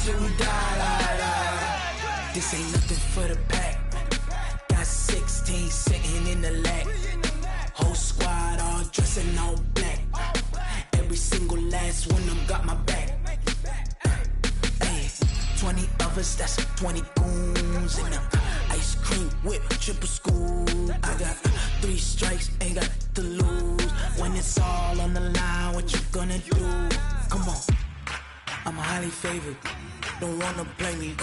till we die. This ain't nothing for the pack. Got 16 sitting in the lag. Whole squad all dressing all black. Every single last one of them got my back. Hey, 20 of us, that's 20 goons in them. Ice cream whip, triple school. I got 3 strikes, ain't got to lose. When it's all on the line, what you gonna do? Come on, I'm highly favored. Don't wanna play me,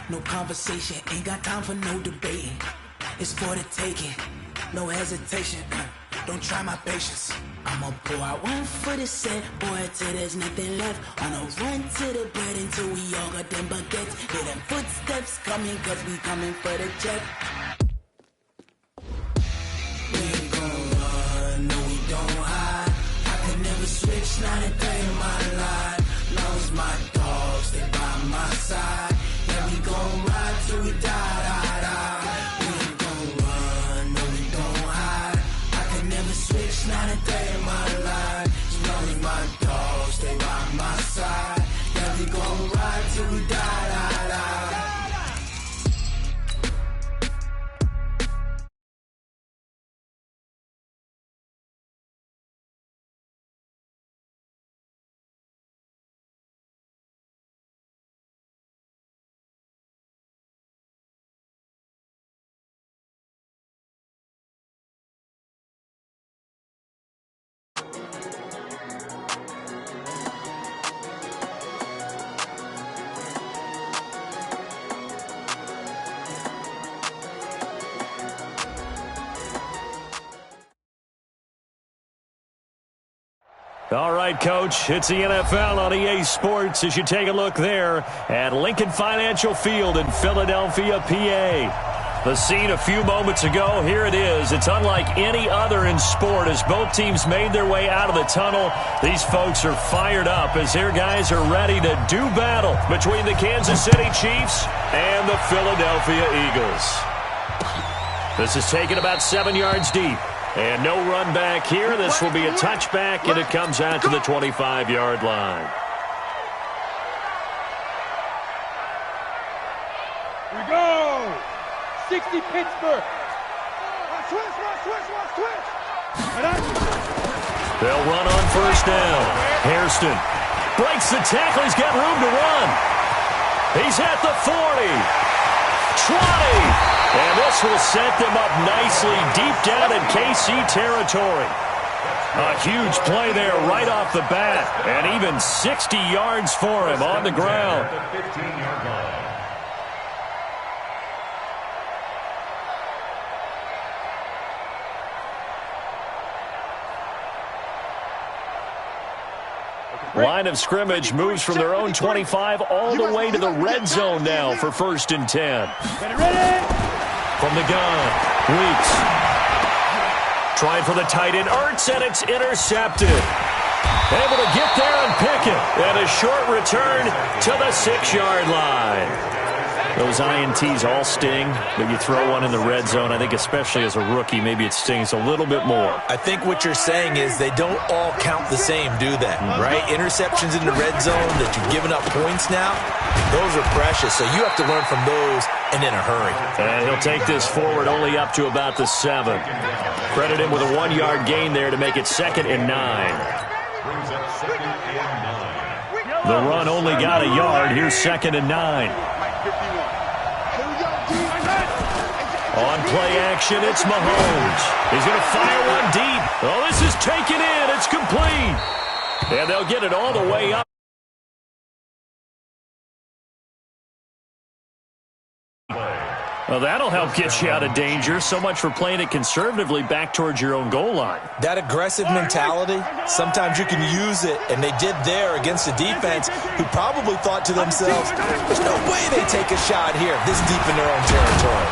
no conversation. Ain't got time for no debating. It's for the taking, no hesitation. Don't try my patience. I'ma pour out one for the set, boy, till there's nothing left. On a run to the bread until we all got them baguettes. Hear them footsteps coming, cause we coming for the check. We ain't gon' run, no we don't hide. I can never switch, not a day in my life. Long as my dogs, they by my side. Yeah, we gon' ride till we die. We ain't gon' run, no we don't hide. I can never switch, not a day in my life. As long as my dogs, stay by my side. Yeah, we gon' ride till we die. All right, Coach, it's the NFL on EA Sports as you take a look there at Lincoln Financial Field in Philadelphia, PA. The scene a few moments ago, here it is. It's unlike any other in sport as both teams made their way out of the tunnel. These folks are fired up as their guys are ready to do battle between the Kansas City Chiefs and the Philadelphia Eagles. This is taken about 7 yards deep. And no run back here. This will be a touchback, and it comes out to the 25-yard line. Here we go. 60 Pittsburgh. Switch. They'll run on first down. Hairston breaks the tackle. He's got room to run. He's at the 40. 20. And this will set them up nicely deep down in KC territory. A huge play there right off the bat. And even 60 yards for him on the ground. Line of scrimmage moves from their own 25 all the way to the red zone now for 1st and 10. From the gun, Weeks. Trying for the tight end, Ertz, and it's intercepted. Able to get there and pick it. And a short return to the 6-yard line. Those INTs all sting, but you throw one in the red zone, I think especially as a rookie, maybe it stings a little bit more. I think what you're saying is they don't all count the same, do they? Right? Interceptions in the red zone that you've given up points now, those are precious, so you have to learn from those and in a hurry. And he'll take this forward only up to about the 7. Credit him with a 1-yard gain there to make it 2nd and 9. The run only got a yard. Here's 2nd and 9. On play action, it's Mahomes. He's going to fire one deep. Oh, this is taken in. It's complete. And they'll get it all the way up. Well, that'll help get you out of danger. So much for playing it conservatively back towards your own goal line. That aggressive mentality, sometimes you can use it, and they did there against a defense who probably thought to themselves, there's no way they take a shot here this deep in their own territory.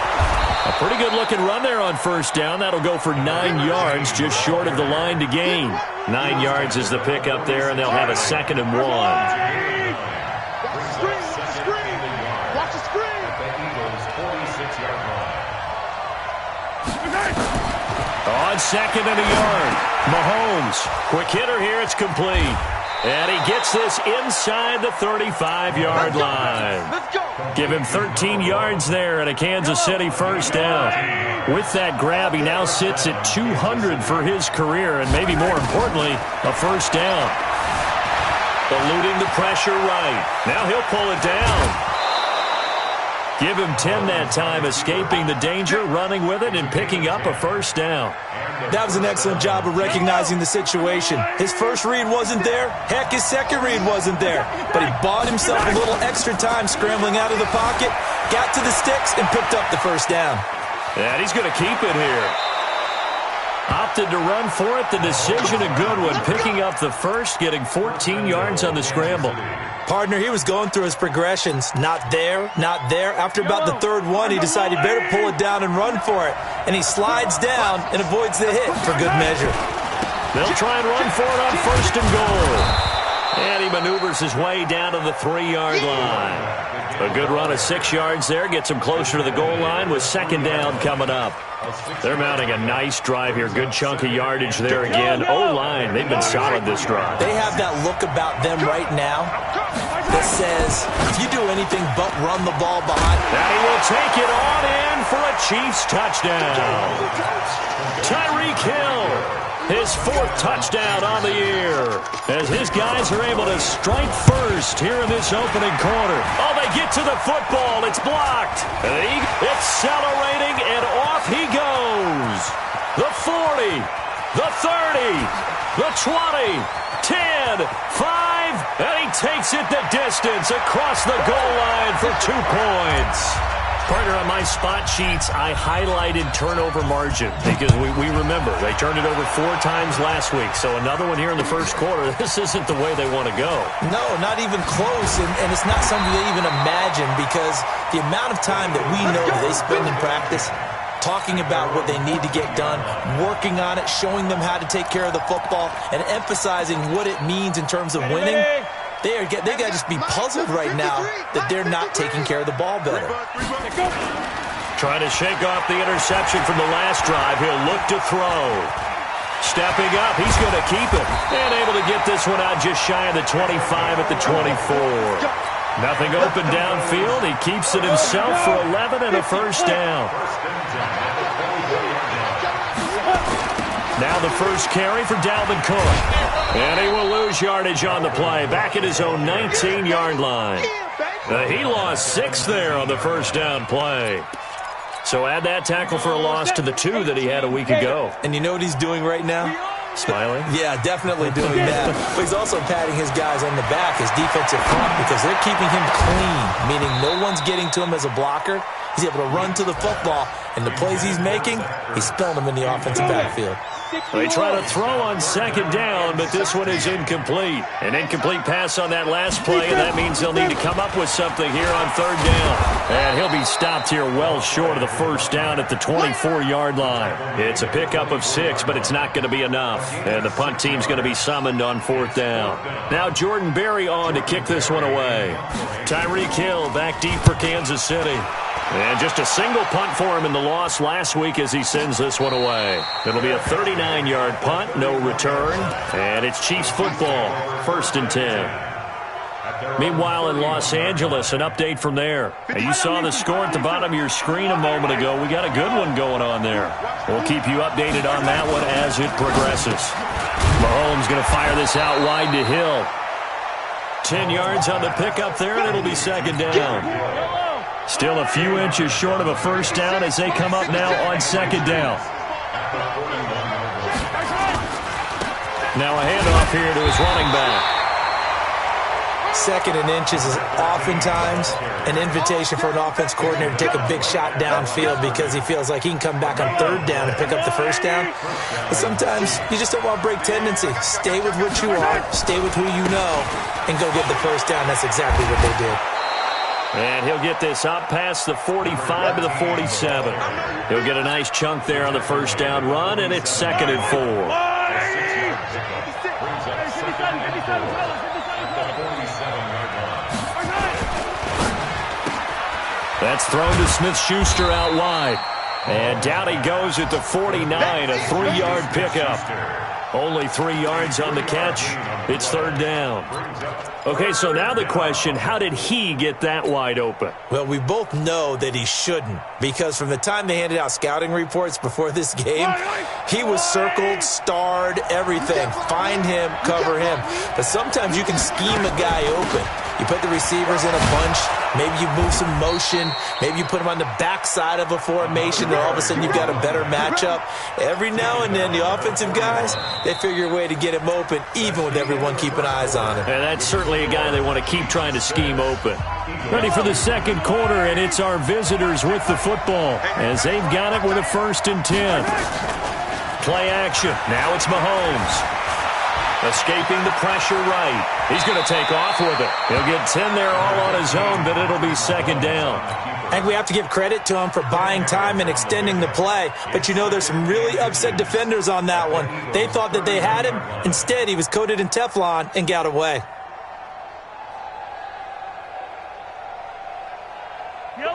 A pretty good-looking run there on first down. That'll go for 9 yards, just short of the line to gain. 9 yards is the pickup there, and they'll have a 2nd and 1. On 2nd and a yard, Mahomes. Quick hitter here, it's complete. And he gets this inside the 35-yard line. Give him 13 yards there and a Kansas City first down. With that grab, he now sits at 200 for his career, and maybe more importantly, a first down. Eluding the pressure right. Now he'll pull it down. Give him 10 that time, escaping the danger, running with it, and picking up a first down. That was an excellent job of recognizing the situation. His first read wasn't there. Heck, his second read wasn't there. But he bought himself a little extra time scrambling out of the pocket, got to the sticks, and picked up the first down. And he's going to keep it here. Opted to run for it. The decision a good one, picking up the first, getting 14 yards on the scramble. Partner, he was going through his progressions. Not there, not there. After about the third one, he decided he better pull it down and run for it. And he slides down and avoids the hit for good measure. They'll try and run for it on first and goal. And he maneuvers his way down to the 3-yard line. A good run of 6 yards there. Gets him closer to the goal line with second down coming up. They're mounting a nice drive here. Good chunk of yardage there again. O-line, they've been solid this drive. They have that look about them right now that says, if you do anything but run the ball behind. And he will take it on in for a Chiefs touchdown. Tyreek Hill, his 4th touchdown on the year, as his guys are able to strike first here in this opening quarter. Oh, they get to the football. It's blocked. Accelerating, and off he goes. The 40, the 30, the 20, 10, 5, and he takes it the distance across the goal line for 2 points. Partner, on my spot sheets, I highlighted turnover margin because we remember they turned it over 4 times last week. So another one here in the first quarter. This isn't the way they want to go. No, not even close, and it's not something they even imagine because the amount of time that we know they spend in practice talking about what they need to get done, working on it, showing them how to take care of the football, and emphasizing what it means in terms of winning. They got to just be puzzled right now that they're not taking care of the ball better. Trying to shake off the interception from the last drive. He'll look to throw. Stepping up, he's going to keep it. And able to get this one out just shy of the 25 at the 24. Nothing open downfield. He keeps it himself for 11 and a first down. Now the first carry for Dalvin Cook. And he will lose yardage on the play. Back at his own 19-yard line. He lost 6 there on the first down play. So add that tackle for a loss to the 2 that he had a week ago. And you know what he's doing right now? Smiling? Yeah, definitely doing that. But he's also patting his guys on the back, his defensive front, because they're keeping him clean, meaning no one's getting to him as a blocker. He's able to run to the football, and the plays he's making, he's spelling them in the offensive backfield. They try to throw on second down, but this one is incomplete. An incomplete pass on that last play, and that means they'll need to come up with something here on third down. And he'll be stopped here well short of the first down at the 24-yard line. It's a pickup of 6, but it's not going to be enough. And the punt team's going to be summoned on 4th down. Now Jordan Berry on to kick this one away. Tyreek Hill back deep for Kansas City. And just a single punt for him in the loss last week as he sends this one away. It'll be a 39-yard punt, no return. And it's Chiefs football, 1st and 10. Meanwhile, in Los Angeles, an update from there. You saw the score at the bottom of your screen a moment ago. We got a good one going on there. We'll keep you updated on that one as it progresses. Mahomes going to fire this out wide to Hill. 10 yards on the pickup there, and it'll be second down. Still a few inches short of a first down as they come up now on second down. Now a handoff here to his running back. 2nd and inches is oftentimes an invitation for an offense coordinator to take a big shot downfield because he feels like he can come back on 3rd down and pick up the first down. But sometimes you just don't want to break tendency. Stay with what you are, stay with who you know, and go get the first down. That's exactly what they did. And he'll get this up past the 45 to the 47. He'll get a nice chunk there on the first down run, and it's 2nd and 4. That's thrown to Smith-Schuster out wide. And down he goes at the 49, a 3-yard pickup. Only 3 yards on the catch. It's third down. Okay, so now the question, how did he get that wide open? Well, we both know that he shouldn't, because from the time they handed out scouting reports before this game, he was circled, starred, everything. Find him, cover him. But sometimes you can scheme a guy open. You put the receivers in a bunch. Maybe you move some motion. Maybe you put them on the backside of a formation, and all of a sudden you've got a better matchup. Every now and then, the offensive guys, they figure a way to get him open, even with everyone keeping eyes on him. And that's certainly a guy they want to keep trying to scheme open. Ready for the second quarter, and it's our visitors with the football as they've got it with a 1st and 10. Play action. Now it's Mahomes. Escaping the pressure right. He's going to take off with it. He'll get 10 there all on his own, but it'll be second down. I think we have to give credit to him for buying time and extending the play. But, you know, there's some really upset defenders on that one. They thought that they had him. Instead, he was coated in Teflon and got away.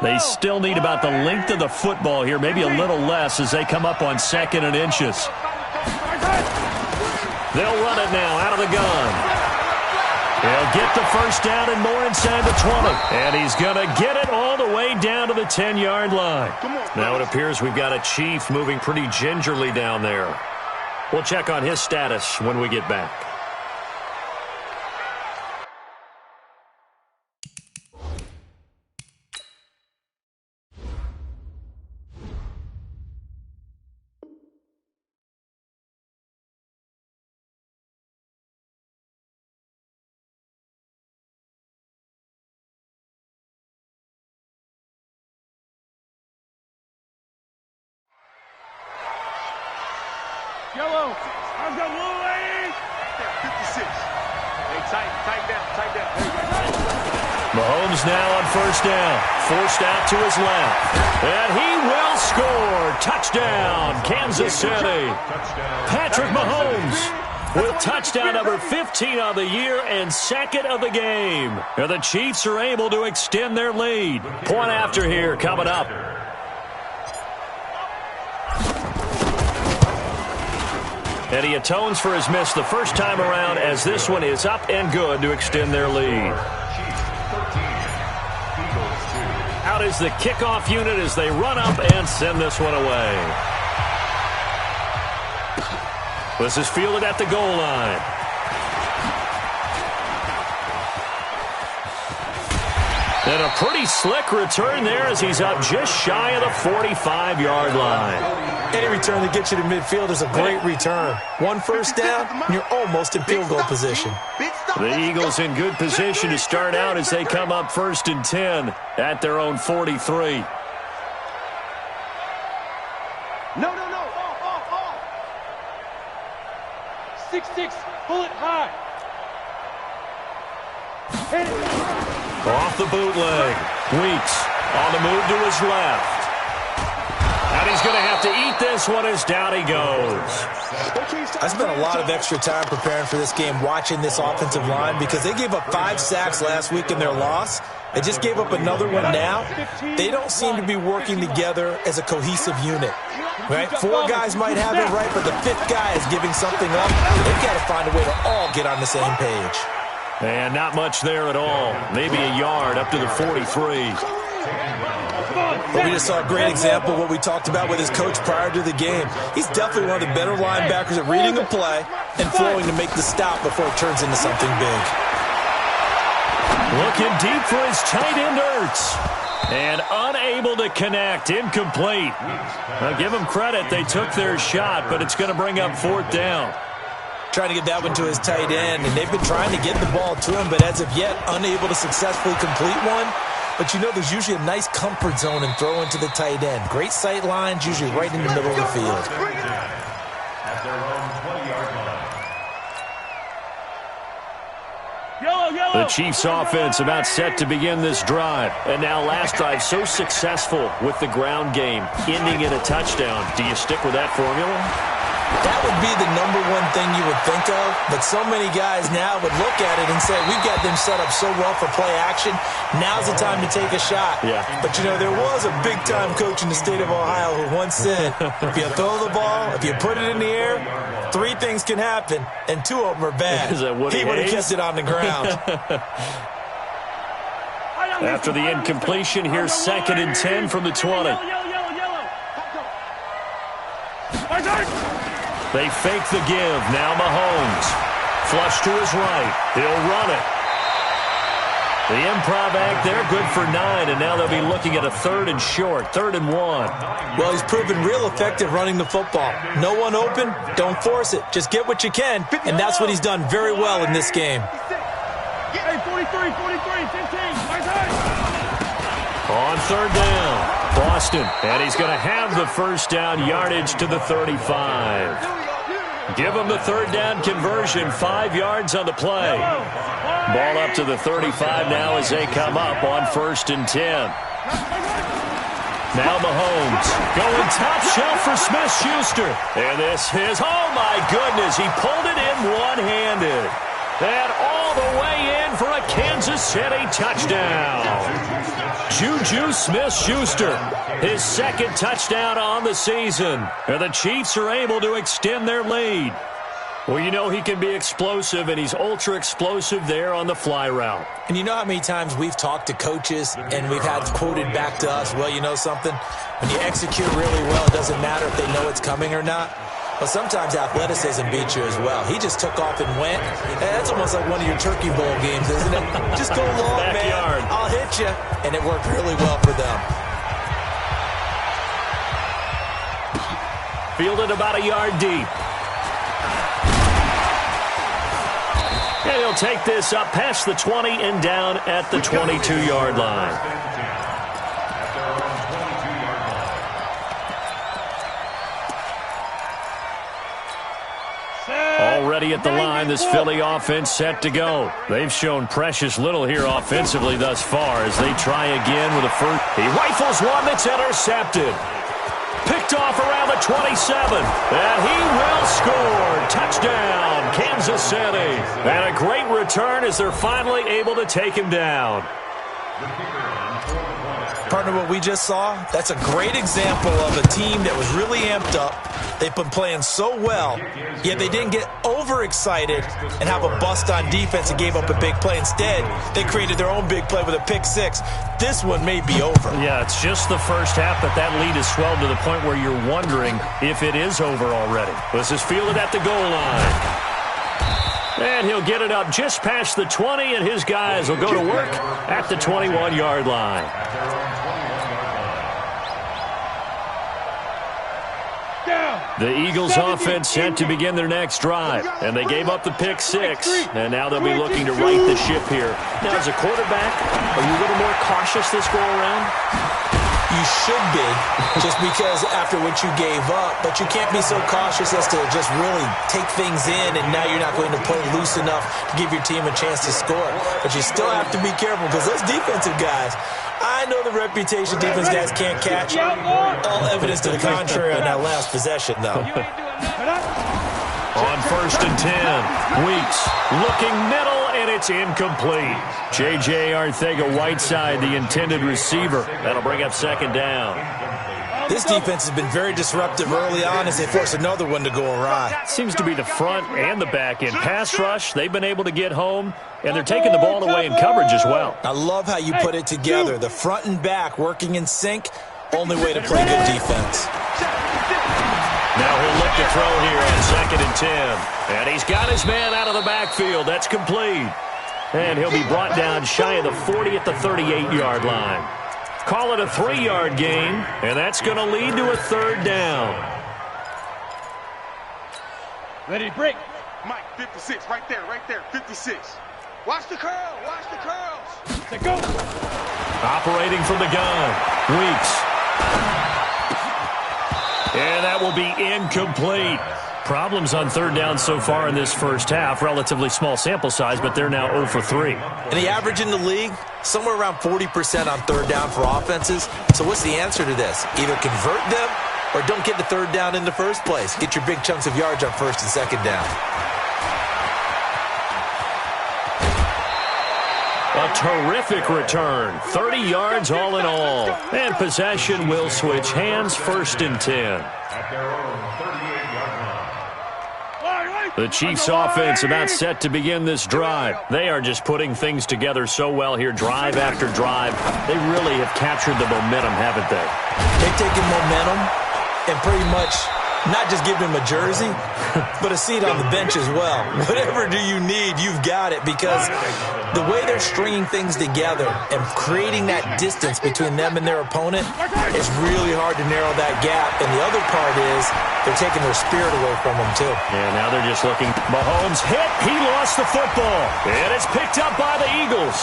They still need about the length of the football here, maybe a little less as they come up on 2nd and inches. They'll run it now out of the gun. He'll get the first down and more inside the 20. And he's going to get it all the way down to the 10-yard line. Now it appears we've got a Chief moving pretty gingerly down there. We'll check on his status when we get back. Yellow. I've got little lady. 56. Hey, tight down. Mahomes now on 1st down. Forced out to his left. And he will score. Touchdown, Kansas City. Patrick Mahomes with touchdown number 15 on the year and 2nd of the game. And the Chiefs are able to extend their lead. Point after here coming up. And he atones for his miss the first time around as this one is up and good to extend their lead. Out is the kickoff unit as they run up and send this one away. This is fielded at the goal line. And a pretty slick return there as he's up just shy of the 45-yard line. Any return that gets you to midfield is a great return. 1 first down, and you're almost in field goal position. The Eagles in good position to start out as they come up 1st and 10 at their own 43. No. 6-6, bullet high. Off the bootleg. Weeks on the move to his left. And he's going to have to eat this one as down he goes. I spent a lot of extra time preparing for this game watching this offensive line because they gave up 5 sacks last week in their loss. They just gave up another one now. They don't seem to be working together as a cohesive unit. Right? 4 guys might have it right, but the 5th guy is giving something up. They've got to find a way to all get on the same page. And not much there at all. Maybe a yard up to the 43. But we just saw a great example of what we talked about with his coach prior to the game. He's definitely one of the better linebackers at reading a play and flowing to make the stop before it turns into something big. Looking deep for his tight end, Ertz. And unable to connect. Incomplete. Now give them credit. They took their shot, but it's going to bring up 4th down. Trying to get that one to his tight end, and they've been trying to get the ball to him, but as of yet, unable to successfully complete one. But you know there's usually a nice comfort zone in throwing to the tight end. Great sight lines, usually right in the middle of the field. The Chiefs offense about set to begin this drive. And now last drive so successful with the ground game, ending in a touchdown. Do you stick with that formula? That would be the number one thing you would think of, but so many guys now would look at it and say, we've got them set up so well for play action, now's the time to take a shot. Yeah. But, you know, there was a big-time coach in the state of Ohio who once said, if you throw the ball, if you put it in the air, 3 things can happen, and 2 of them are bad. He would have kept it on the ground. After the incompletion, here's 2nd and 10 from the 20. They fake the give. Now Mahomes. Flush to his right. He'll run it. The improv act there, good for 9, and now they'll be looking at a 3rd and short, 3rd and 1. Well, he's proven real effective running the football. No one open, don't force it. Just get what you can, and that's what he's done very well in this game. Hey, 43, 15. On 3rd down, Boston, and he's going to have the first down yardage to the 35. Give him the 3rd down conversion, 5 yards on the play. Ball up to the 35 now as they come up on 1st and 10. Now Mahomes going top shelf for Smith-Schuster. And this is, oh my goodness, he pulled it in one-handed. And all the way in for a Kansas City touchdown. Juju Smith-Schuster, his 2nd touchdown on the season. And the Chiefs are able to extend their lead. Well, you know he can be explosive, and he's ultra-explosive there on the fly route. And you know how many times we've talked to coaches and we've had quoted back to us, well, you know something? When you execute really well, it doesn't matter if they know it's coming or not. But sometimes athleticism beats you as well. He just took off and went. That's almost like one of your Turkey Bowl games, isn't it? Just go long, Backyard. man. I'll hit you. And it worked really well for them. Fielded about a yard deep. And he'll take this up past the 20 and down at the 22-yard line. Already at the line, this Philly offense set to go. They've shown precious little here offensively thus far as they try again with a first. He rifles one that's intercepted. Picked off around the 27. And he will score. Touchdown, Kansas City. And a great return as they're finally able to take him down. Partner, what we just saw, that's a great example of a team that was really amped up. They've been playing so well, yet they didn't get overexcited and have a bust on defense and gave up a big play. Instead, they created their own big play with a pick 6. This one may be over. Yeah, it's just the first half, but that lead has swelled to the point where you're wondering if it is over already. This is fielded at the goal line. And he'll get it up just past the 20, and his guys will go to work at the 21-yard line. The Eagles offense set to begin their next drive, and they gave up the pick 6, and now they'll be looking to right the ship here. Now, as a quarterback, are you a little more cautious this go-around? You should be, just because after what you gave up, but you can't be so cautious as to just really take things in, and now you're not going to play loose enough to give your team a chance to score. But you still have to be careful because those defensive guys, I know the reputation defense guys can't catch. All evidence to the contrary on that last possession, though. On 1st and 10, Weeks looking middle, and it's incomplete. J.J. Arcega-Whiteside, the intended receiver. That'll bring up 2nd down. This defense has been very disruptive early on as they force another one to go awry. Seems to be the front and the back end. Pass rush, they've been able to get home, and they're taking the ball away in coverage as well. I love how you put it together. The front and back working in sync, only way to play good defense. Now he'll look to throw here on 2nd and 10. And he's got his man out of the backfield. That's complete. And he'll be brought down shy of the 40 at the 38-yard line. Call it a 3-yard gain, and that's going to lead to a 3rd down. Ready to break. Mike, 56, right there, 56. Watch the curl, watch the curls. Let go. Operating from the gun, Weeks. And that will be incomplete. Problems on 3rd down so far in this first half. Relatively small sample size, but they're now 0 for 3. And the average in the league, somewhere around 40% on 3rd down for offenses. So what's the answer to this? Either convert them or don't get the third down in the first place. Get your big chunks of yards on first and second down. A terrific return. 30 yards all in all. And possession will switch hands, 1st and 10. The Chiefs offense about set to begin this drive. They are just putting things together so well here, drive after drive. They really have captured the momentum, haven't they? They've taken momentum and pretty much not just giving him a jersey, but a seat on the bench as well. Whatever do you need, you've got it, because the way they're stringing things together and creating that distance between them and their opponent is really hard to narrow that gap. And the other part is they're taking their spirit away from them, too. Yeah, now they're just looking. Mahomes hit. He lost the football. And it's picked up by the Eagles.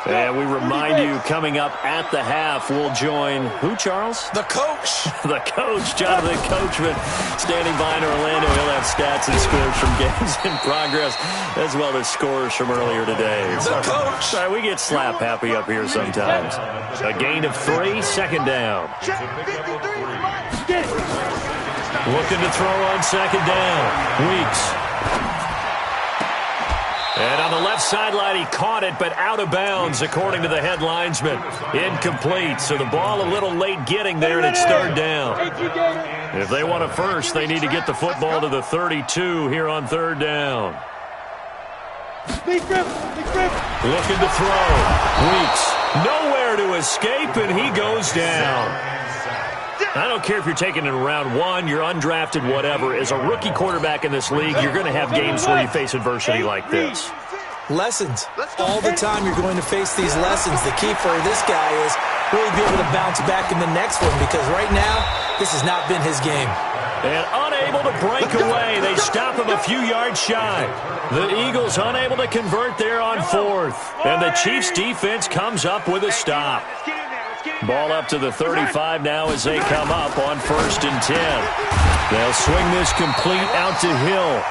And we remind you, coming up at the half, we'll join who, Charles? The coach. The coach, Jonathan Coachman, standing by in Orlando. He'll have stats and scores from games in progress, as well as scores from earlier today. The coach. Sorry, we get slap happy up here sometimes. A gain of 3, 2nd down. Looking to throw on 2nd down. Weeks. And on the left sideline, he caught it, but out of bounds, according to the head linesman. Incomplete, so the ball a little late getting there, and it's 3rd down. If they want a first, they need to get the football to the 32 here on 3rd down. Looking to throw. Weeks. Nowhere to escape, and he goes down. I don't care if you're taking it in round 1, you're undrafted, whatever. As a rookie quarterback in this league, you're going to have games where you face adversity like this. Lessons. All the time you're going to face these lessons. The key for this guy is really be able to bounce back in the next one, because right now, this has not been his game. And unable to break away. They stop him a few yards shy. The Eagles unable to convert there on 4th. And the Chiefs defense comes up with a stop. Ball up to the 35 now as they come up on 1st and 10. They'll swing this complete out to Hill.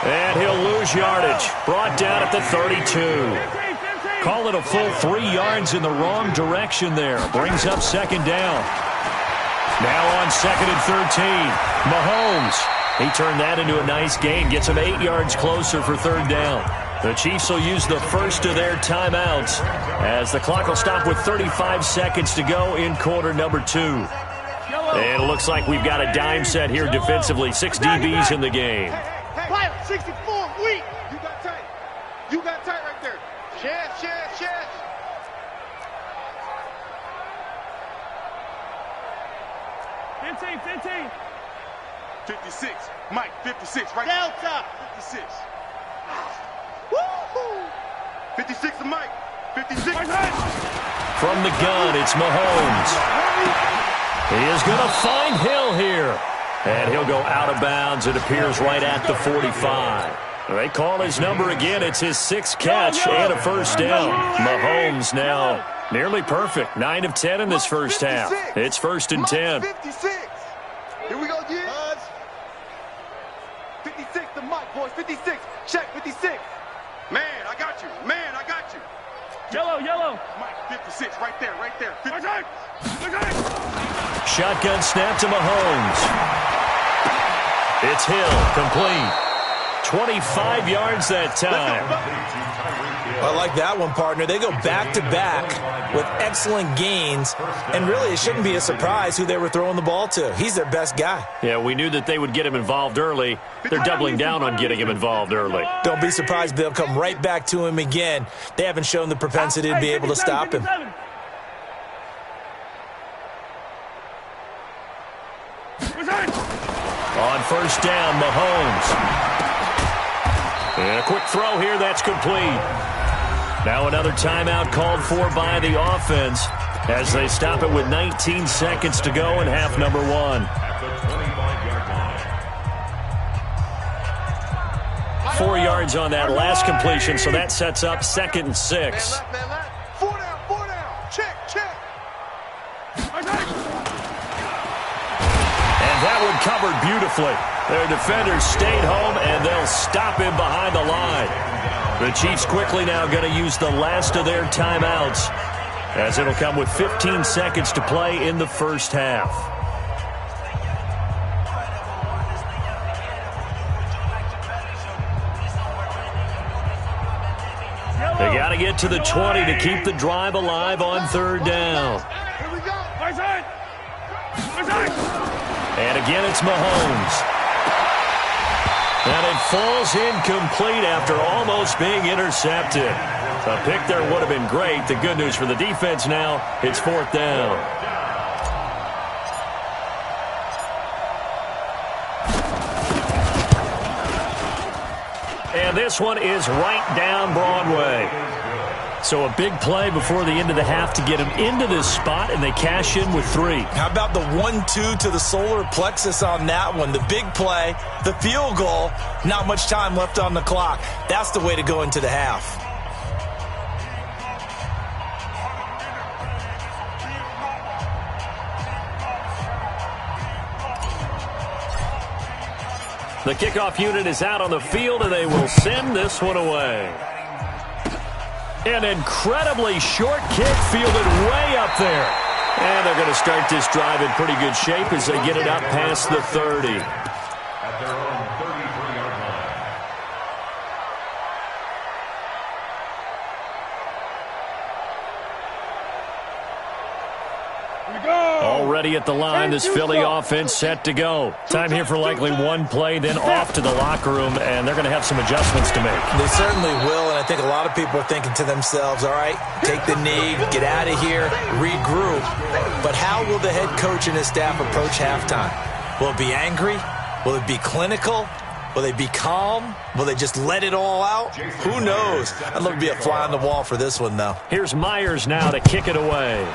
And he'll lose yardage. Brought down at the 32. Call it a full 3 yards in the wrong direction there. Brings up 2nd down. Now on 2nd and 13. Mahomes. He turned that into a nice gain. Gets him 8 yards closer for 3rd down. The Chiefs will use the first of their timeouts as the clock will stop with 35 seconds to go in quarter number 2. And it looks like we've got a dime set here defensively. 6 DBs in the game. Pilot 64, weak. You got tight. You got tight right there. Chest. 15. 56. Mike, 56 right Delta. 56. Woo-hoo. 56 to Mike. 56. From the gun, it's Mahomes. He is going to find Hill here. And he'll go out of bounds. It appears right at the 45. They call his number again. It's his 6th catch and a 1st down. Mahomes now nearly perfect. 9 of 10 in this first half. It's 1st and 10. 56. Here we go again. 56 to Mike, boys. 56. Check 56. Man, I got you. Yellow. Mike, 56 right there. 56. Shotgun snap to Mahomes. It's Hill, complete. 25 yards that time. I like that one, partner. They go back-to-back with excellent gains, and really it shouldn't be a surprise who they were throwing the ball to. He's their best guy. Yeah, we knew that they would get him involved early. They're doubling down on getting him involved early. Don't be surprised they'll come right back to him again. They haven't shown the propensity to be able to stop him. On 1st down, Mahomes. And a quick throw here, that's complete. Now another timeout called for by the offense as they stop it with 19 seconds to go in half number 1. 4 yards on that last completion, so that sets up 2nd and 6. 4 down. Check. And that one covered beautifully. Their defenders stayed home, and they'll stop him behind the line. The Chiefs quickly now going to use the last of their timeouts, as it'll come with 15 seconds to play in the first half. They got to get to the 20 to keep the drive alive on third down. Here we go. Right side. Right side. And again, it's Mahomes. And it falls incomplete after almost being intercepted. A pick there would have been great. The good news for the defense now, it's fourth down. And this one is right down Broadway. So a big play before the end of the half to get him into this spot, and they cash in with 3. How about the 1-2 to the solar plexus on that one? The big play, the field goal, not much time left on the clock. That's the way to go into the half. The kickoff unit is out on the field, and they will send this one away. An incredibly short kick fielded way up there. And they're going to start this drive in pretty good shape as they get it up past the 30. At their own 33-yard line. Here we go. Already at the line, this Philly offense set to go. Time here for likely one play, then off to the locker room, and they're going to have some adjustments to make. They certainly will, and I think a lot of people are thinking to themselves, all right, take the knee, get out of here, regroup. But how will the head coach and his staff approach halftime? Will it be angry? Will it be clinical? Will they be calm? Will they just let it all out? Who knows? I'd love to be a fly on the wall for this one, though. Here's Myers now to kick it away.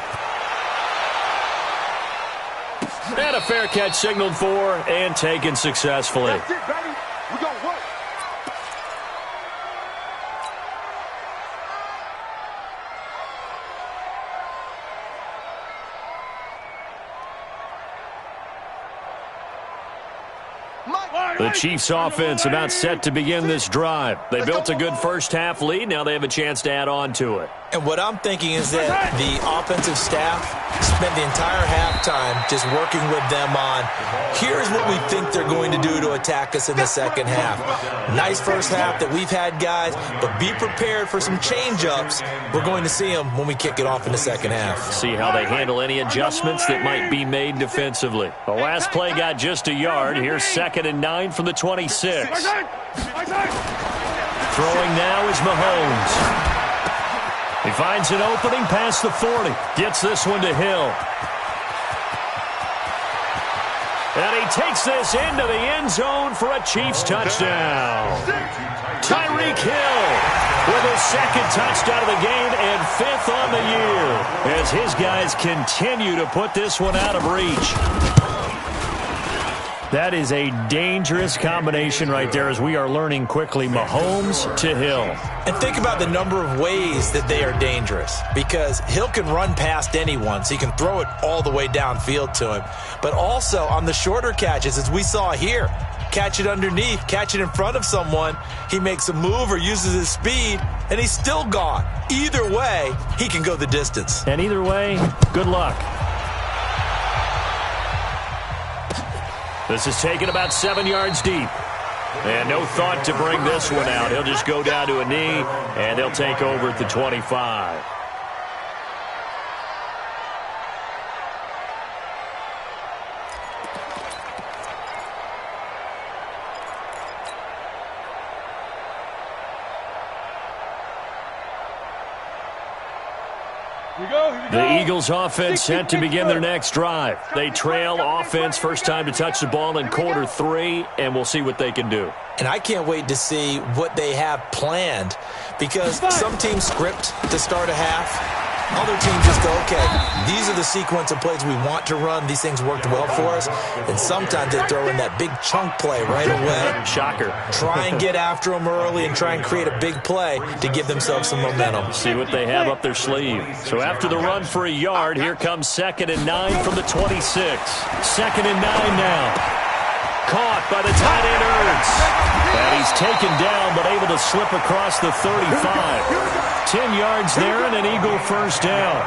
And a fair catch signaled for and taken successfully. That's it, baby. We gonna work. The Chiefs offense about set to begin this drive. They built a good first half lead. Now they have a chance to add on to it. And what I'm thinking is that the offensive staff spent the entire halftime just working with them on, here's what we think they're going to do to attack us in the second half. Nice first half that we've had, guys, but be prepared for some change-ups. We're going to see them when we kick it off in the second half. See how they handle any adjustments that might be made defensively. The last play got just a yard. Here's 2nd and 9 from the 26. Right side. Right side. Throwing now is Mahomes. He finds an opening past the 40. Gets this one to Hill. And he takes this into the end zone for a Chiefs touchdown. Tyreek Hill with his 2nd touchdown of the game and 5th on the year as his guys continue to put this one out of reach. That is a dangerous combination right there as we are learning quickly. Mahomes to Hill. And think about the number of ways that they are dangerous, because Hill can run past anyone, so you can throw it all the way downfield to him. But also on the shorter catches, as we saw here, catch it underneath, catch it in front of someone, he makes a move or uses his speed, and he's still gone. Either way, he can go the distance. And either way, good luck. This is taken about 7 yards deep. And no thought to bring this one out. He'll just go down to a knee, and they'll take over at the 25. The Eagles offense set to begin their next drive. They trail offense first time to touch the ball in quarter 3, and we'll see what they can do. And I can't wait to see what they have planned, because some teams script to start a half. Other teams just go, okay, these are the sequence of plays we want to run. These things worked well for us. And sometimes they throw in that big chunk play right away. Shocker. Try and get after them early and try and create a big play to give themselves some momentum. See what they have up their sleeve. So after the run for a yard, here comes 2nd and 9 from the 26. 2nd and 9 now. Caught by the tight end, Ertz. And he's taken down, but able to slip across the 35. 10 yards there and an Eagle first down.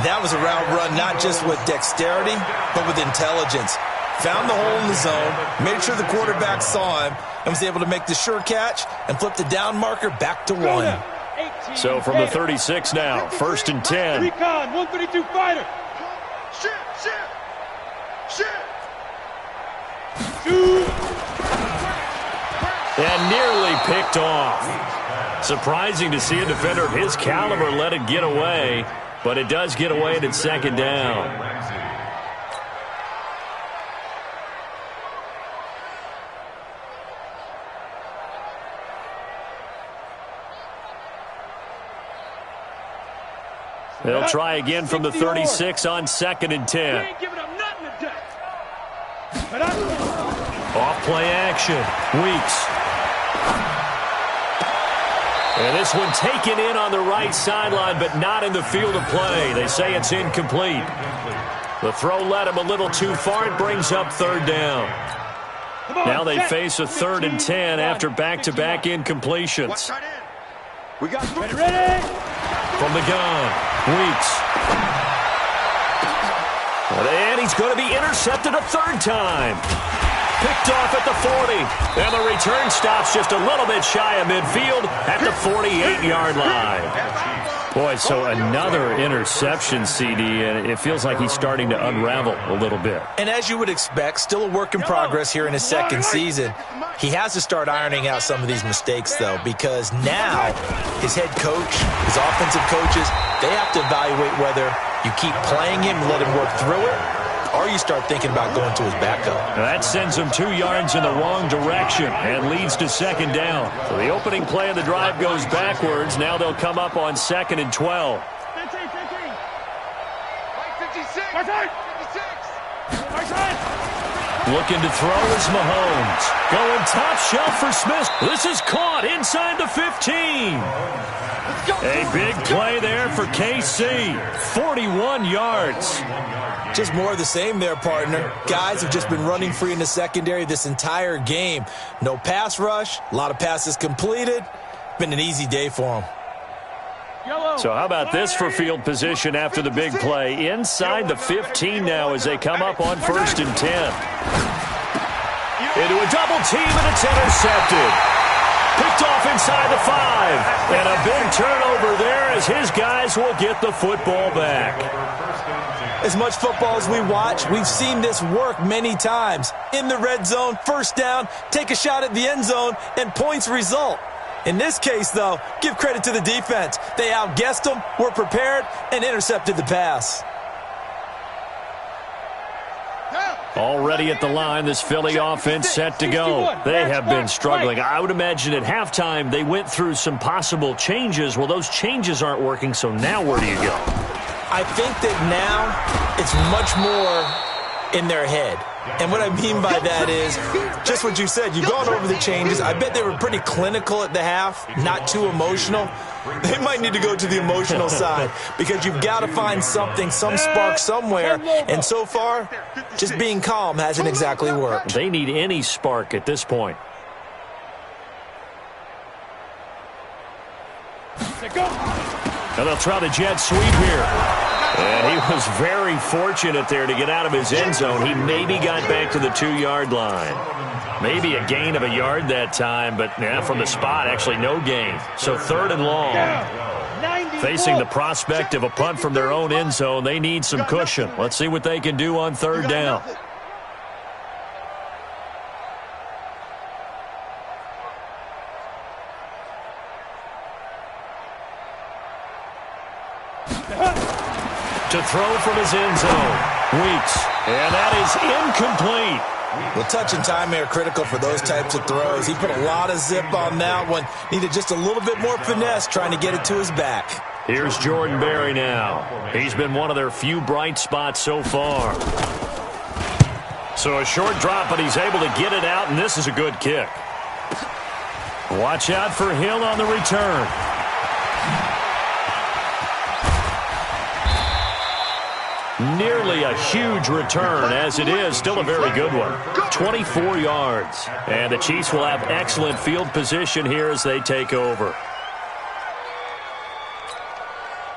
That was a route run not just with dexterity, but with intelligence. Found the hole in the zone, made sure the quarterback saw him, and was able to make the sure catch and flip the down marker back to 1. So from the 36 now, 1st and 10. Recon, 132 fighter. And nearly picked off. Surprising to see a defender of his caliber let it get away, but it does get away and it's 2nd down. They'll try again from the 36 on 2nd and 10. Off play action. Weeks. And this one taken in on the right sideline, but not in the field of play. They say it's incomplete. The throw led him a little too far. It brings up 3rd down. Now they face a 3rd and 10 after back-to-back incompletions. We got Ready? From the gun, Weeks. And he's going to be intercepted a 3rd time. Picked off at the 40. And the return stops just a little bit shy of midfield at the 48-yard line. Boy, so another interception, CD, and it feels like he's starting to unravel a little bit. And as you would expect, still a work in progress here in his 2nd season. He has to start ironing out some of these mistakes, though, because now his head coach, his offensive coaches, they have to evaluate whether you keep playing him and let him work through it, or you start thinking about going to his backup. That sends him 2 yards in the wrong direction and leads to 2nd down. So the opening play of the drive goes backwards. Now they'll come up on 2nd and 12. 56. Looking to throw is Mahomes. Going top shelf for Smith. This is caught inside the 15. A big play there for KC. 41 yards. Just more of the same there, partner. Guys have just been running free in the secondary this entire game. No pass rush, a lot of passes completed. Been an easy day for them. So how about this for field position after the big play? Inside the 15 now as they come up on 1st and 10. Into a double team and it's intercepted. Picked off inside the 5. And a big turnover there as his guys will get the football back. As much football as we watch, we've seen this work many times. In the red zone, 1st down, take a shot at the end zone, and points result. In this case, though, give credit to the defense. They outguessed them, were prepared, and intercepted the pass. Already at the line, this Philly offense set to go. They have been struggling. I would imagine at halftime they went through some possible changes. Well, those changes aren't working, so now where do you go? I think that now it's much more in their head. And what I mean by that is just what you said. You've gone over the changes. I bet they were pretty clinical at the half, not too emotional. They might need to go to the emotional side because you've got to find something, some spark somewhere. And so far, just being calm hasn't exactly worked. They need any spark at this point. And they'll try the jet sweep here. And he was very fortunate there to get out of his end zone. He maybe got back to the 2-yard line. Maybe a gain of a yard that time, but from the spot, actually no gain. So 3rd and long. Facing the prospect of a punt from their own end zone, they need some cushion. Let's see what they can do on 3rd down. To throw from his end zone. Weeks. And that is incomplete. Well, touch and time are critical for those types of throws. He put a lot of zip on that one. Needed just a little bit more finesse trying to get it to his back. Here's Jordan Berry now. He's been one of their few bright spots so far. So a short drop, but he's able to get it out, and this is a good kick. Watch out for Hill on the return. Nearly a huge return, as it is still a very good one. 24 yards. And the Chiefs will have excellent field position here as they take over.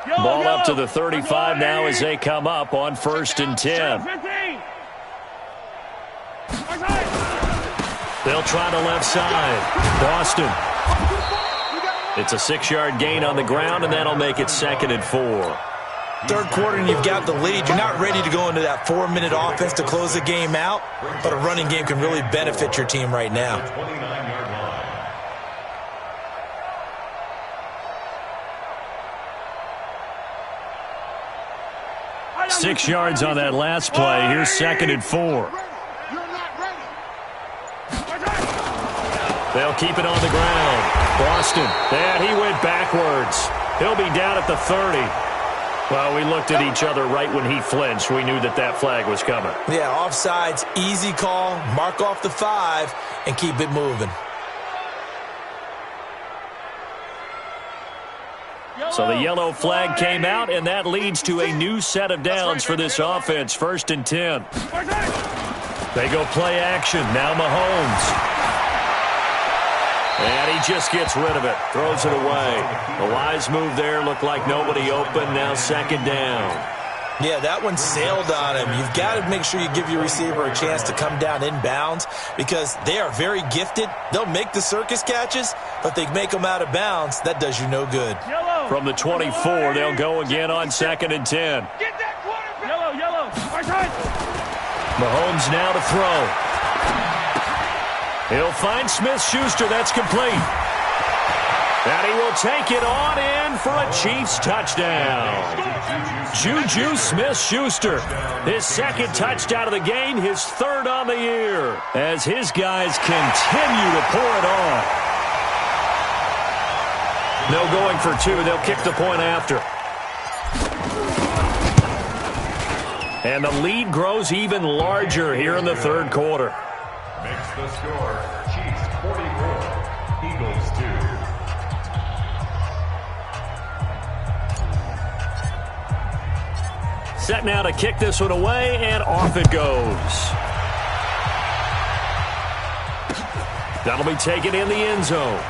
Ball up to the 35 now as they come up on 1st and 10. They'll try the left side. Boston. It's a 6-yard gain on the ground, and that'll make it 2nd and 4. Third quarter and you've got the lead. You're not ready to go into that 4-minute offense to close the game out, but a running game can really benefit your team right now. 29-yard line. 6 yards on that last play. Here's 2nd and 4. They'll keep it on the ground. Boston. And he went backwards. He'll be down at the 30. Well, we looked at each other right when he flinched. We knew that that flag was coming. Yeah, offsides, easy call. Mark off the 5 and keep it moving. So the yellow flag came out, and that leads to a new set of downs for this offense. 1st and 10. They go play action. Now Mahomes. And he just gets rid of it. Throws it away. A wise move there. Looked like nobody open. Now 2nd down. Yeah, that one sailed on him. You've got to make sure you give your receiver a chance to come down inbounds because they are very gifted. They'll make the circus catches, but they make them out of bounds. That does you no good. From the 24, they'll go again on 2nd and 10. Get that quarterback. Yellow. Right side. Mahomes now to throw. He'll find Smith-Schuster. That's complete. And he will take it on in for a Chiefs touchdown. Juju Smith-Schuster. His 2nd touchdown of the game, his 3rd on the year. As his guys continue to pour it on. No going for 2. They'll kick the point after. And the lead grows even larger here in the 3rd quarter. Makes the score Chiefs 44, Eagles 2. Set now to kick this one away, and off it goes. That'll be taken in the end zone.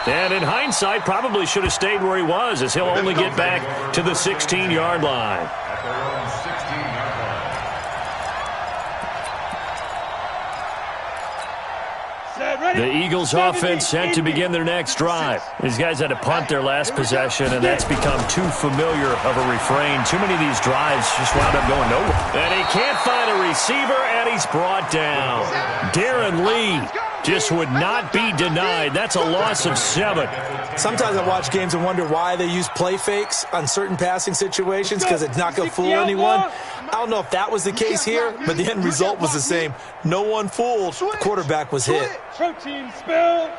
And in hindsight, probably should have stayed where he was, as he'll only get back to the 16-yard line. At their own 16-yard line. The Eagles offense set to begin their next drive. These guys had to punt their last possession, and that's become too familiar of a refrain. Too many of these drives just wound up going nowhere. And he can't find a receiver, and he's brought down. Darren Lee just would not be denied. That's a loss of 7. Sometimes I watch games and wonder why they use play fakes on certain passing situations because it's not going to fool anyone. I don't know if that was the case here, but the end result was the same. No one fooled. The quarterback was hit. Protein spill.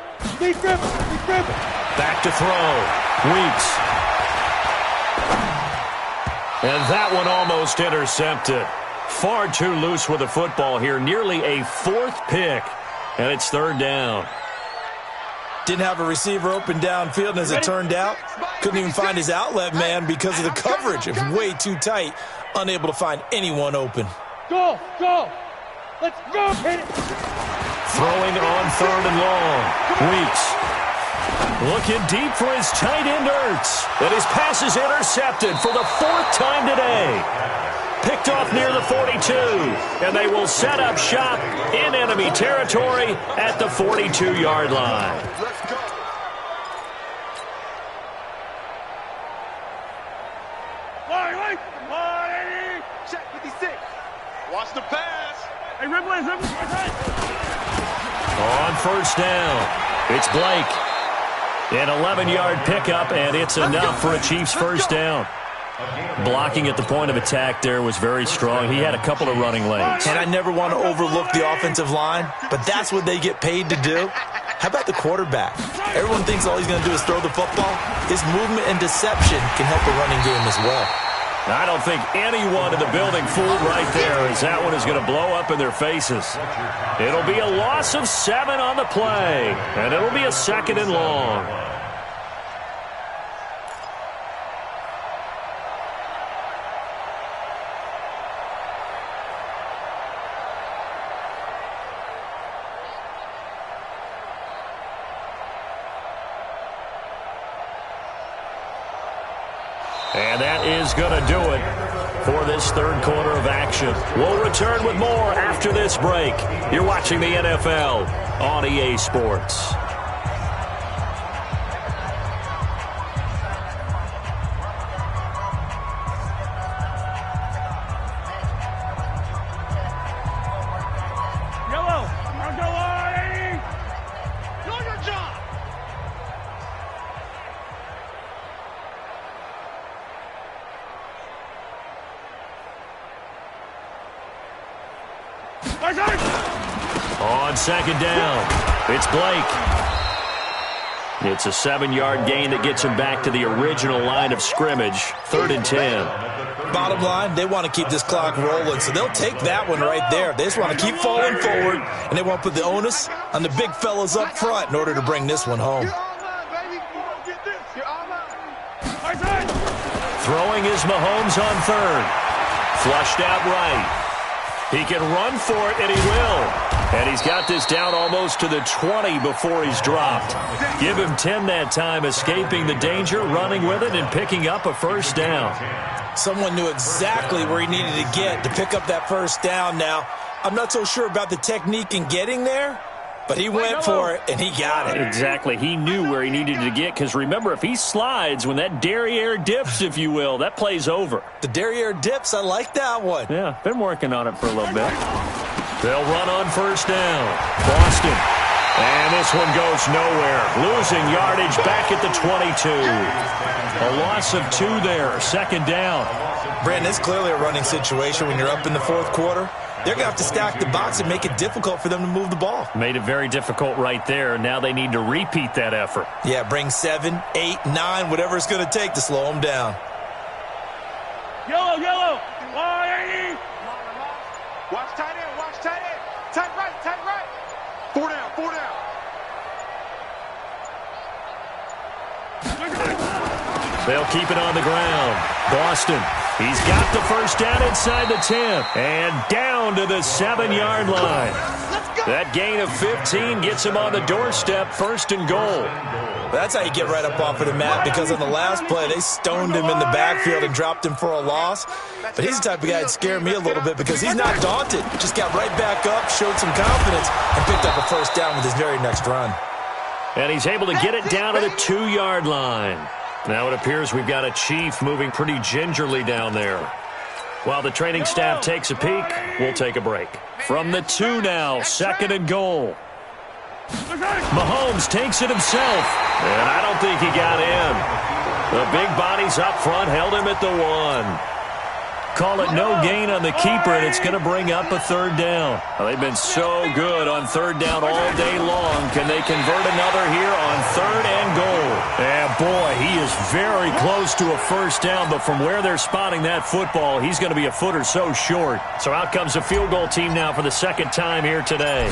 Back to throw. Weeks. And that one almost intercepted. Far too loose with the football here. Nearly a 4th pick. And it's 3rd down. Didn't have a receiver open downfield, and as it turned out, couldn't even find his outlet man because of the coverage. It was way too tight. Unable to find anyone open. Go. Let's go. Hit it. Throwing on 3rd and long. Weeks. Looking deep for his tight end Ertz. And his pass is intercepted for the 4th time today. Picked off near the 42. And they will set up shop in enemy territory at the 42-yard line. Let's go. Check 56. Watch the pass. Hey, Rimley. On 1st down, it's Blake. An 11-yard pickup, and it's enough for a Chiefs 1st down. Blocking at the point of attack there was very strong. He had a couple of running lanes. And I never want to overlook the offensive line, but that's what they get paid to do. How about the quarterback? Everyone thinks all he's going to do is throw the football. His movement and deception can help a running game as well. I don't think anyone in the building fooled right there, as that one is going to blow up in their faces. It'll be a loss of 7 on the play, and it'll be a 2nd and long. going to do it for this third quarter of action. We'll return with more after this break. You're watching the NFL on EA Sports. On second down, it's Blake. It's a 7-yard gain that gets him back to the original line of scrimmage, 3rd and 10. Bottom line, they want to keep this clock rolling, so they'll take that one right there. They just want to keep falling forward, and they want to put the onus on the big fellas up front in order to bring this one home. Throwing is Mahomes on 3rd. Flushed out right. He can run for it, and he will. And he's got this down almost to the 20 before he's dropped. Give him 10 that time, escaping the danger, running with it, and picking up a first down. Someone knew exactly where he needed to get to pick up that first down now. I'm not so sure about the technique in getting there, but he went for it, and he got it. Exactly. He knew where he needed to get, because remember, if he slides, when that derriere dips, if you will, that play's over. The derriere dips, I like that one. Yeah, been working on it for a little bit. They'll run on first down. Boston. And this one goes nowhere. Losing yardage back at the 22. A loss of 2 there. 2nd down. Brandon, it's clearly a running situation when you're up in the 4th quarter. They're going to have to stack the box and make it difficult for them to move the ball. Made it very difficult right there. Now they need to repeat that effort. Yeah, bring 7, 8, 9, whatever it's going to take to slow them down. Yellow, yellow. Y-A-E. Watch tight end, watch tight end. Tight right, tight right. 4 down, 4 down. They'll keep it on the ground. Boston. He's got the first down inside the 10. And down to the 7-yard line. That gain of 15 gets him on the doorstep, 1st and goal. That's how you get right up off of the mat, because on the last play, they stoned him in the backfield and dropped him for a loss. But he's the type of guy that scared me a little bit because he's not daunted. Just got right back up, showed some confidence, and picked up a first down with his very next run. And he's able to get it down to the 2-yard line. Now it appears we've got a Chief moving pretty gingerly down there. While the training staff takes a peek, we'll take a break. From the 2 now, 2nd and goal. Mahomes takes it himself, and I don't think he got in. The big bodies up front held him at the 1. Call it no gain on the keeper, and it's going to bring up a 3rd down. Well, they've been so good on 3rd down all day long. Can they convert another here on 3rd and goal? And boy, he is very close to a first down, but from where they're spotting that football, he's going to be a foot or so short. So out comes the field goal team now for the 2nd time here today.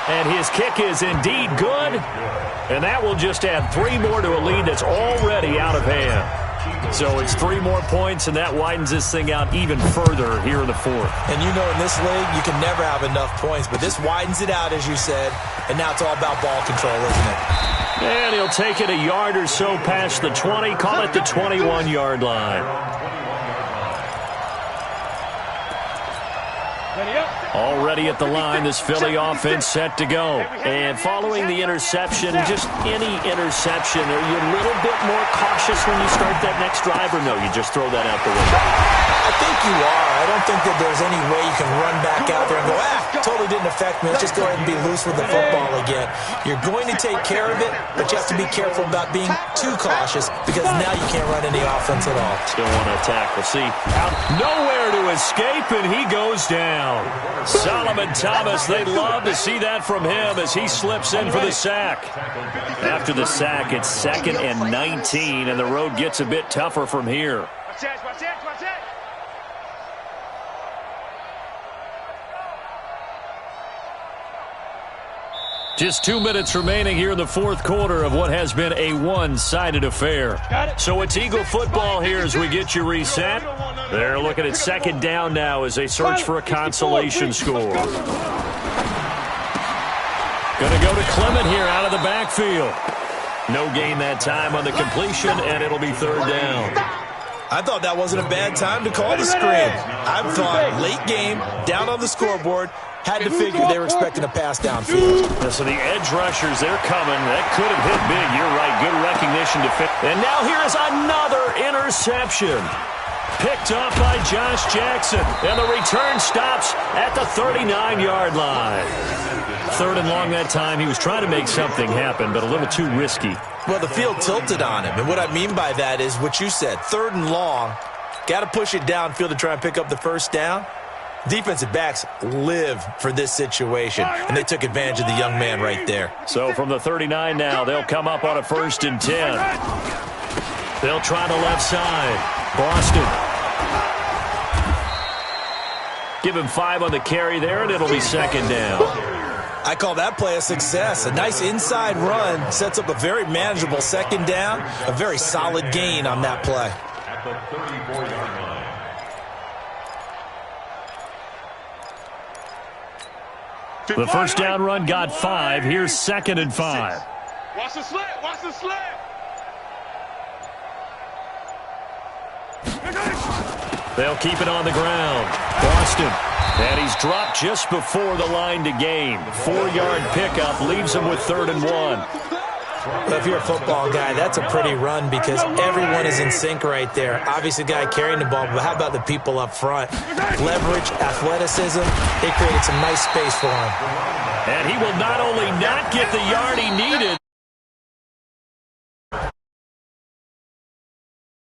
And his kick is indeed good, and that will just add 3 more to a lead that's already out of hand. So it's 3 more points, and that widens this thing out even further here in the 4th. And you know in this league, you can never have enough points, but this widens it out, as you said, and now it's all about ball control, isn't it? And he'll take it a yard or so past the 20, call it the 21-yard line. Already at the line, this Philly offense set to go. And following the interception, just any interception, are you a little bit more cautious when you start that next drive, or no, you just throw that out the window? I think you are. I don't think that there's any way you can run back out there and go, totally didn't affect me. Let's just go ahead and be loose with the football again. You're going to take care of it, but you have to be careful about being too cautious, because now you can't run any offense at all. Still want to attack. We'll see. Out nowhere to escape, and he goes down. Solomon Thomas, they'd love to see that from him as he slips in for the sack. After the sack, it's 2nd and 19, and the road gets a bit tougher from here. Watch that, watch that, watch that. Just 2 minutes remaining here in the 4th quarter of what has been a one-sided affair. So it's Eagle football here as we get you reset. They're looking at 2nd down now as they search for a consolation score. Going to go to Clement here out of the backfield. No gain that time on the completion, and it'll be third down. I thought that wasn't a bad time to call the screen. I thought late game, down on the scoreboard, had to figure they were expecting a pass downfield. So the edge rushers, they're coming. That could have hit big. You're right. Good recognition to fit. And now here is another interception. Picked up by Josh Jackson. And the return stops at the 39-yard line. Third and long that time. He was trying to make something happen, but a little too risky. Well, the field tilted on him. And what I mean by that is what you said. Third and long. Got to push it downfield to try and pick up the first down. Defensive backs live for this situation, and they took advantage of the young man right there. So from the 39 now, they'll come up on a 1st and 10. They'll try the left side. Boston. Give him 5 on the carry there, and it'll be 2nd down. I call that play a success. A nice inside run sets up a very manageable 2nd down. A very solid gain on that play. At the 34-yard line. The first down run got 5. Here's 2nd and 5. Watch the slant. Watch the slant. They'll keep it on the ground. Boston. And he's dropped just before the line to gain. 4-yard pickup leaves him with 3rd and 1. Well, if you're a football guy, that's a pretty run because everyone is in sync right there. Obviously, the guy carrying the ball, but how about the people up front? Leverage, athleticism, they created some nice space for him. And he will not only not get the yard he needed,